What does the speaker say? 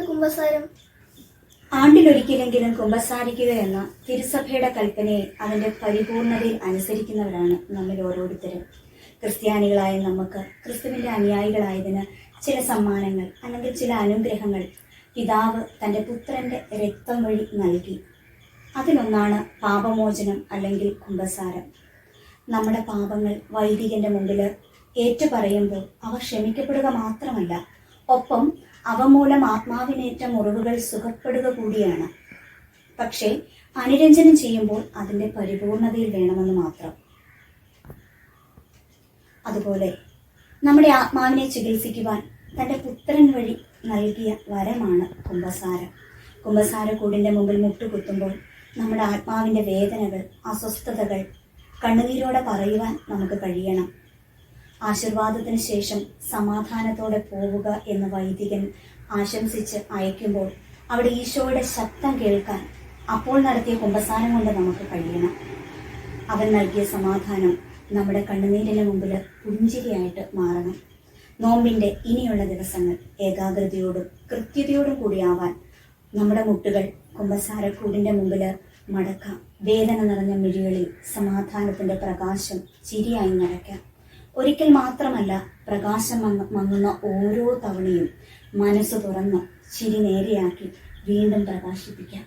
കുമ്പസാരം? ആണ്ടിലൊരിക്കലെങ്കിലും കുമ്പസാരിക്കുക എന്ന തിരുസഭയുടെ കൽപ്പനയെ അതിന്റെ പരിപൂർണതയിൽ അനുസരിക്കുന്നവരാണ് നമ്മിൽ ഓരോരുത്തരും. ക്രിസ്ത്യാനികളായ നമുക്ക് ക്രിസ്തുവിന്റെ അനുയായികളായതിന് ചില സമ്മാനങ്ങൾ അല്ലെങ്കിൽ ചില അനുഗ്രഹങ്ങൾ പിതാവ് തന്റെ പുത്രന്റെ രക്തം വഴി നൽകി. അതിലൊന്നാണ് പാപമോചനം അല്ലെങ്കിൽ കുമ്പസാരം. നമ്മുടെ പാപങ്ങൾ വൈദികന്റെ മുമ്പിൽ ഏറ്റുപറയുമ്പോൾ അവ ക്ഷമിക്കപ്പെടുക മാത്രമല്ല, ഒപ്പം അവ മൂലം ആത്മാവിനേറ്റ മുറിവുകൾ സുഖപ്പെടുക കൂടിയാണ്. പക്ഷേ അനുരഞ്ജനം ചെയ്യുമ്പോൾ അതിൻ്റെ പരിപൂർണതയിൽ വേണമെന്ന് മാത്രം. അതുപോലെ നമ്മുടെ ആത്മാവിനെ ചികിത്സിക്കുവാൻ തൻ്റെ പുത്രൻ വഴി നൽകിയ വരമാണ് കുമ്പസാരം. കുമ്പസാരക്കൂടിൻ്റെ മുമ്പിൽ മുട്ടുകുത്തുമ്പോൾ നമ്മുടെ ആത്മാവിൻ്റെ വേദനകൾ, അസ്വസ്ഥതകൾ കണ്ണുനീരോടെ പറയുവാൻ നമുക്ക് കഴിയണം. ആശീർവാദത്തിന് ശേഷം സമാധാനത്തോടെ പോവുക എന്ന് വൈദികൻ ആശംസിച്ച് അയക്കുമ്പോൾ അവിടെ ഈശോയുടെ ശബ്ദം കേൾക്കാൻ അപ്പോൾ നടത്തിയ കുമ്പസാരം കൊണ്ട് നമുക്ക് കഴിയണം. അവൻ നൽകിയ സമാധാനം നമ്മുടെ കണ്ണുനീരിന് മുമ്പിൽ പുഞ്ചിരിയായിട്ട് മാറണം. നോമ്പിൻ്റെ ഇനിയുള്ള ദിവസങ്ങൾ ഏകാഗ്രതയോടും കൃത്യതയോടും കൂടിയാവാൻ നമ്മുടെ മുട്ടുകൾ കുമ്പസാരക്കൂടിൻ്റെ മുമ്പിൽ മടക്കാം. വേദന നിറഞ്ഞ മിഴികളിൽ സമാധാനത്തിൻ്റെ പ്രകാശം ചിരിയായി നിറയ്ക്കാം. ഒരിക്കൽ മാത്രമല്ല, പ്രകാശം മങ്ങുന്ന ഓരോ തവണയും മനസ്സ് തുറന്ന് ചിരി നേരെയാക്കി വീണ്ടും പ്രകാശിപ്പിക്കാം.